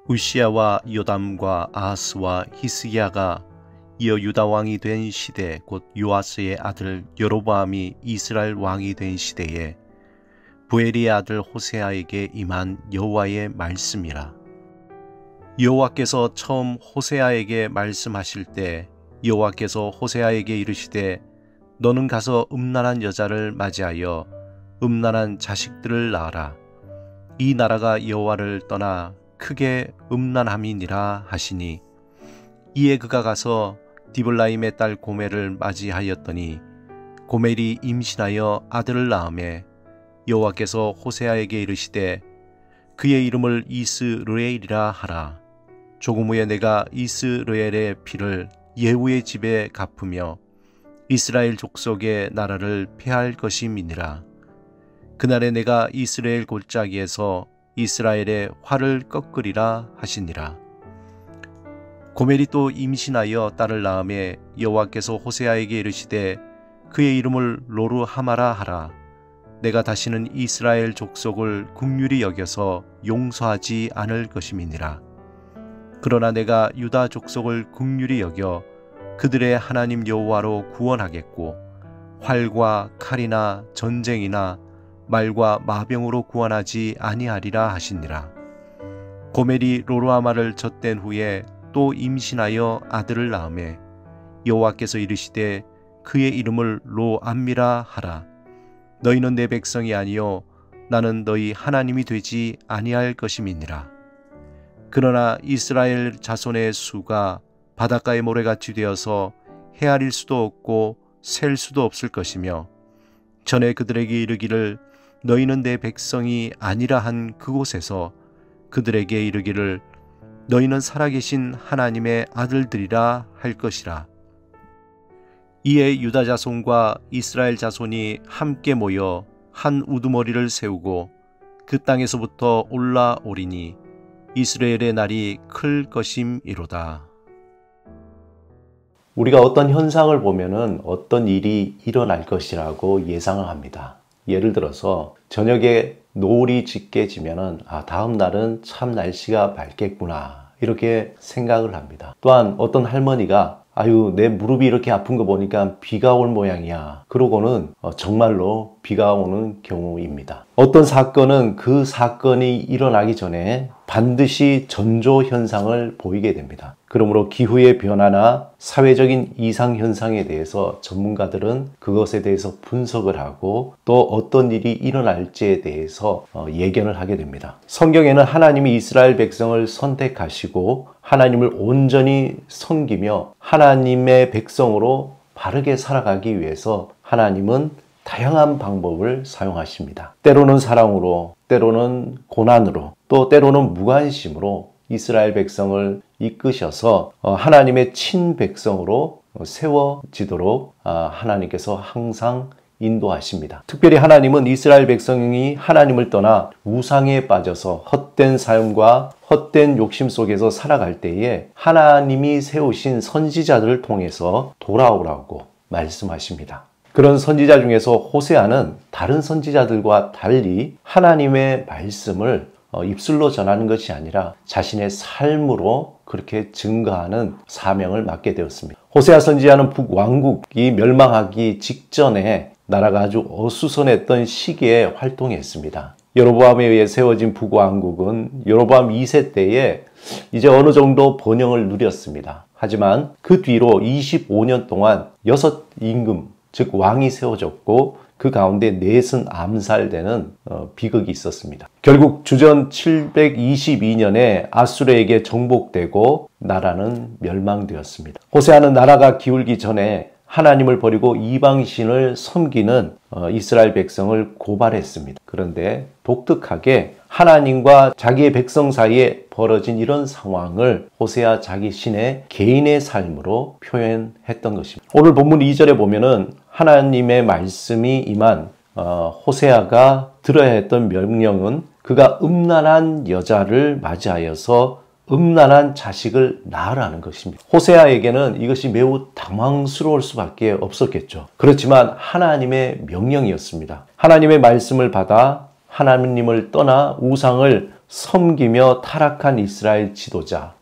우시야와 요담과 아하스와 히스기야가 이어 유다 왕이 된 시대 곧 요아스의 아들 여로보암이 이스라엘 왕이 된 시대에 부엘리의 아들 호세아에게 임한 여호와의 말씀이라. 여호와께서 처음 호세아에게 말씀하실 때 여호와께서 호세아에게 이르시되 너는 가서 음란한 여자를 맞이하여 음란한 자식들을 낳아라. 이 나라가 여호와를 떠나 크게 음란함이니라 하시니, 이에 그가 가서 디블라임의 딸 고멜을 맞이하였더니 고멜이 임신하여 아들을 낳으매 여호와께서 호세아에게 이르시되 그의 이름을 이스르엘이라 하라. 조금 후에 내가 이스르엘의 피를 예후의 집에 갚으며 이스라엘 족속의 나라를 폐할 것임이니라. 그날에 내가 이스라엘 골짜기에서 이스라엘의 활을 꺾으리라 하시니라. 고멜이 또 임신하여 딸을 낳으매 여호와께서 호세아에게 이르시되 그의 이름을 로르하마라 하라. 내가 다시는 이스라엘 족속을 긍휼히 여겨서 용서하지 않을 것임이니라. 그러나 내가 유다 족속을 긍휼히 여겨 그들의 하나님 여호와로 구원하겠고 활과 칼이나 전쟁이나 말과 마병으로 구원하지 아니하리라 하시니라. 고멜이 로르하마를 젖댄 후에 또 임신하여 아들을 낳으매 여호와께서 이르시되 그의 이름을 로암미라 하라. 너희는 내 백성이 아니요 나는 너희 하나님이 되지 아니할 것임이니라. 그러나 이스라엘 자손의 수가 바닷가의 모래같이 되어서 헤아릴 수도 없고 셀 수도 없을 것이며, 전에 그들에게 이르기를 너희는 내 백성이 아니라 한 그곳에서 그들에게 이르기를 너희는 살아계신 하나님의 아들들이라 할 것이라. 이에 유다 자손과 이스라엘 자손이 함께 모여 한 우두머리를 세우고 그 땅에서부터 올라오리니 이스라엘의 날이 클 것임이로다. 우리가 어떤 현상을 보면은 어떤 일이 일어날 것이라고 예상을 합니다. 예를 들어서 저녁에 노을이 짙게 지면은 다음 날은 참 날씨가 맑겠구나 이렇게 생각을 합니다. 또한 어떤 할머니가 아유 내 무릎이 이렇게 아픈 거 보니까 비가 올 모양이야 그러고는 정말로 비가 오는 경우입니다. 어떤 사건은 그 사건이 일어나기 전에 반드시 전조 현상을 보이게 됩니다. 그러므로 기후의 변화나 사회적인 이상 현상에 대해서 전문가들은 그것에 대해서 분석을 하고 또 어떤 일이 일어날지에 대해서 예견을 하게 됩니다. 성경에는 하나님이 이스라엘 백성을 선택하시고 하나님을 온전히 섬기며 하나님의 백성으로 바르게 살아가기 위해서 하나님은 다양한 방법을 사용하십니다. 때로는 사랑으로, 때로는 고난으로, 또 때로는 무관심으로 이스라엘 백성을 이끄셔서 하나님의 친백성으로 세워지도록 하나님께서 항상 인도하십니다. 특별히 하나님은 이스라엘 백성이 하나님을 떠나 우상에 빠져서 헛된 삶과 헛된 욕심 속에서 살아갈 때에 하나님이 세우신 선지자들을 통해서 돌아오라고 말씀하십니다. 그런 선지자 중에서 호세아는 다른 선지자들과 달리 하나님의 말씀을 입술로 전하는 것이 아니라 자신의 삶으로 그렇게 증거하는 사명을 맡게 되었습니다. 호세아 선지자는 북왕국이 멸망하기 직전에 나라가 아주 어수선했던 시기에 활동했습니다. 여로보암에 의해 세워진 북왕국은 여로보암 2세 때에 이제 어느 정도 번영을 누렸습니다. 하지만 그 뒤로 25년 동안 6임금, 즉 왕이 세워졌고 그 가운데 넷은 암살되는 비극이 있었습니다. 결국 주전 722년에 아수르에게 정복되고 나라는 멸망되었습니다. 호세아는 나라가 기울기 전에 하나님을 버리고 이방신을 섬기는 이스라엘 백성을 고발했습니다. 그런데 독특하게 하나님과 자기의 백성 사이에 벌어진 이런 상황을 호세아 자기 신의 개인의 삶으로 표현했던 것입니다. 오늘 본문 2절에 보면은 하나님의 말씀이 임한 호세아가 들어야 했던 명령은 그가 음란한 여자를 맞이하여서 음란한 자식을 낳으라는 것입니다. 호세아에게는 이것이 매우 당황스러울 수밖에 없었겠죠. 그렇지만 하나님의 명령이었습니다. 하나님의 말씀을 받아 하나님을 떠나 우상을 섬기며 타락한 이스라엘 지도자,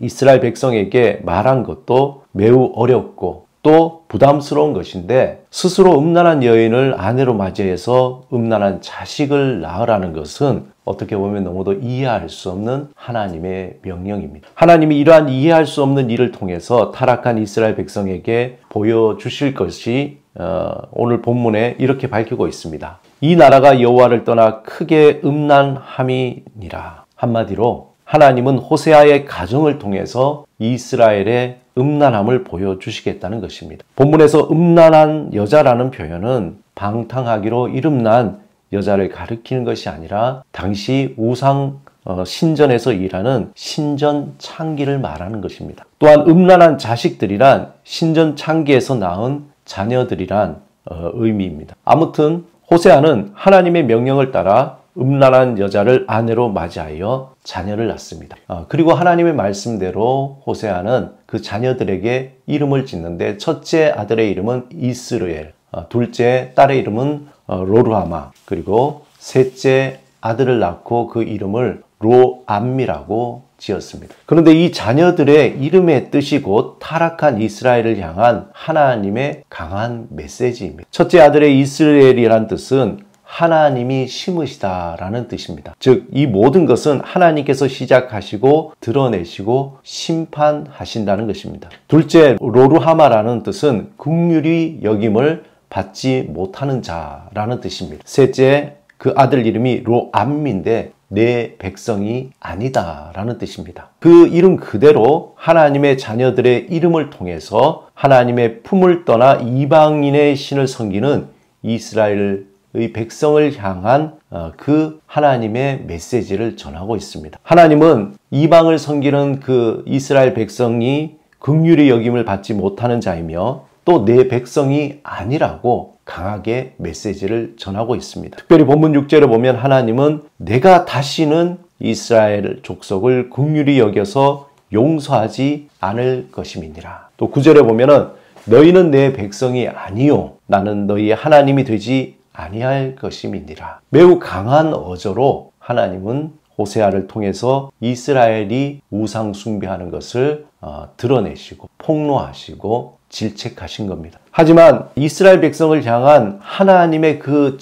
이스라엘 백성에게 말한 것도 매우 어렵고 또 부담스러운 것인데, 스스로 음란한 여인을 아내로 맞이해서 음란한 자식을 낳으라는 것은 어떻게 보면 너무도 이해할 수 없는 하나님의 명령입니다. 하나님이 이러한 이해할 수 없는 일을 통해서 타락한 이스라엘 백성에게 보여주실 것이 오늘 본문에 이렇게 밝히고 있습니다. 이 나라가 여호와를 떠나 크게 음란함이니라. 한마디로 하나님은 호세아의 가정을 통해서 이스라엘의 음란함을 보여주시겠다는 것입니다. 본문에서 음란한 여자라는 표현은 방탕하기로 이름난 여자를 가리키는 것이 아니라 당시 우상 신전에서 일하는 신전 창기를 말하는 것입니다. 또한 음란한 자식들이란 신전 창기에서 낳은 자녀들이란 의미입니다. 아무튼 호세아는 하나님의 명령을 따라 음란한 여자를 아내로 맞이하여 자녀를 낳습니다. 그리고 하나님의 말씀대로 호세아는 그 자녀들에게 이름을 짓는데, 첫째 아들의 이름은 이스르엘, 둘째 딸의 이름은 로루하마, 그리고 셋째 아들을 낳고 그 이름을 로암미라고 지었습니다. 그런데 이 자녀들의 이름의 뜻이 곧 타락한 이스라엘을 향한 하나님의 강한 메시지입니다. 첫째 아들의 이스라엘이란 뜻은 하나님이 심으시다라는 뜻입니다. 즉, 이 모든 것은 하나님께서 시작하시고 드러내시고 심판하신다는 것입니다. 둘째, 로루하마라는 뜻은 긍휼히 여김을 받지 못하는 자라는 뜻입니다. 셋째, 그 아들 이름이 로암미인데 내 백성이 아니다 라는 뜻입니다. 그 이름 그대로 하나님의 자녀들의 이름을 통해서 하나님의 품을 떠나 이방인의 신을 섬기는 이스라엘의 백성을 향한 그 하나님의 메시지를 전하고 있습니다. 하나님은 이방을 섬기는 그 이스라엘 백성이 긍휼히 여김을 받지 못하는 자이며 또 내 백성이 아니라고 강하게 메시지를 전하고 있습니다. 특별히 본문 6절에 보면 하나님은 내가 다시는 이스라엘 족속을 긍휼히 여겨서 용서하지 않을 것임이니라. 또 9절에 보면은 너희는 내 백성이 아니요 나는 너희의 하나님이 되지 아니할 것임이니라. 매우 강한 어조로 하나님은 호세아를 통해서 이스라엘이 우상 숭배하는 것을 드러내시고 폭로하시고 질책하신 겁니다. 하지만 이스라엘 백성을 향한 하나님의 그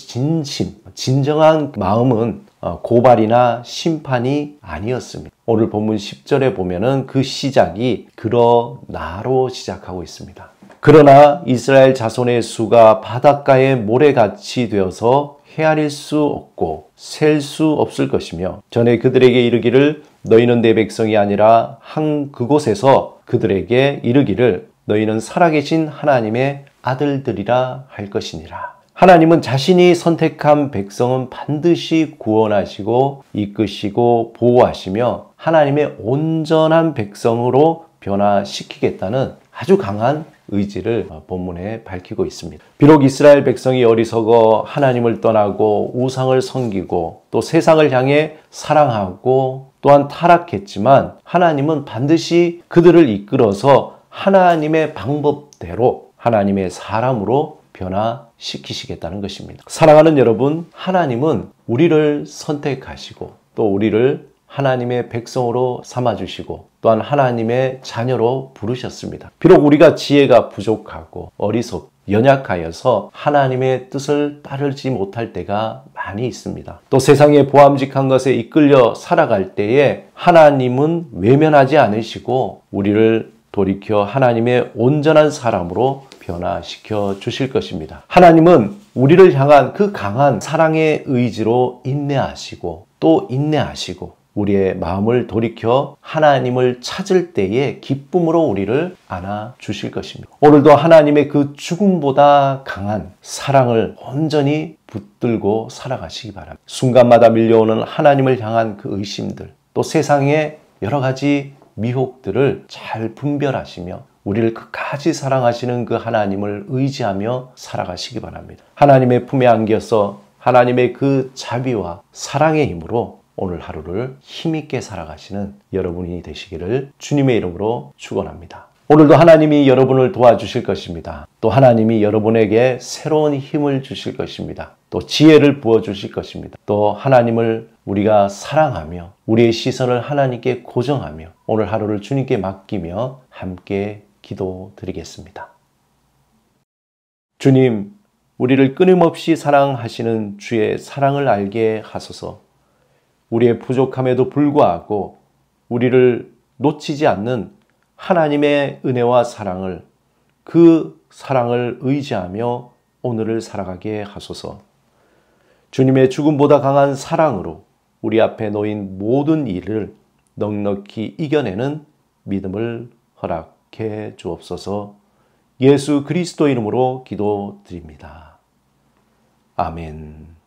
진정한 마음은 고발이나 심판이 아니었습니다. 오늘 본문 10절에 보면은 그 시작이 그러나로 시작하고 있습니다. 그러나 이스라엘 자손의 수가 바닷가의 모래같이 되어서 헤아릴 수 없고 셀 수 없을 것이며, 전에 그들에게 이르기를 너희는 내 백성이 아니라 한 그곳에서 그들에게 이르기를 너희는 살아계신 하나님의 아들들이라 할 것이니라. 하나님은 자신이 선택한 백성은 반드시 구원하시고 이끄시고 보호하시며 하나님의 온전한 백성으로 변화시키겠다는 아주 강한 의지를 본문에 밝히고 있습니다. 비록 이스라엘 백성이 어리석어 하나님을 떠나고 우상을 섬기고 또 세상을 향해 사랑하고 또한 타락했지만, 하나님은 반드시 그들을 이끌어서 하나님의 방법대로 하나님의 사람으로 변화시키시겠다는 것입니다. 사랑하는 여러분, 하나님은 우리를 선택하시고 또 우리를 하나님의 백성으로 삼아주시고 또한 하나님의 자녀로 부르셨습니다. 비록 우리가 지혜가 부족하고 어리석고 연약하여서 하나님의 뜻을 따르지 못할 때가 많이 있습니다. 또 세상의 보암직한 것에 이끌려 살아갈 때에 하나님은 외면하지 않으시고 우리를 돌이켜 하나님의 온전한 사람으로 변화시켜 주실 것입니다. 하나님은 우리를 향한 그 강한 사랑의 의지로 인내하시고 또 인내하시고 우리의 마음을 돌이켜 하나님을 찾을 때에 기쁨으로 우리를 안아 주실 것입니다. 오늘도 하나님의 그 죽음보다 강한 사랑을 온전히 붙들고 살아가시기 바랍니다. 순간마다 밀려오는 하나님을 향한 그 의심들, 또 세상의 여러 가지 미혹들을 잘 분별하시며 우리를 끝까지 사랑하시는 그 하나님을 의지하며 살아가시기 바랍니다. 하나님의 품에 안겨서 하나님의 그 자비와 사랑의 힘으로 오늘 하루를 힘있게 살아가시는 여러분이 되시기를 주님의 이름으로 축원합니다. 오늘도 하나님이 여러분을 도와주실 것입니다. 또 하나님이 여러분에게 새로운 힘을 주실 것입니다. 또 지혜를 부어주실 것입니다. 또 하나님을 우리가 사랑하며 우리의 시선을 하나님께 고정하며 오늘 하루를 주님께 맡기며 함께 기도드리겠습니다. 주님, 우리를 끊임없이 사랑하시는 주의 사랑을 알게 하소서. 우리의 부족함에도 불구하고 우리를 놓치지 않는 하나님의 은혜와 사랑을, 그 사랑을 의지하며 오늘을 살아가게 하소서. 주님의 죽음보다 강한 사랑으로 우리 앞에 놓인 모든 일을 넉넉히 이겨내는 믿음을 허락해 주옵소서. 예수 그리스도 이름으로 기도드립니다. 아멘.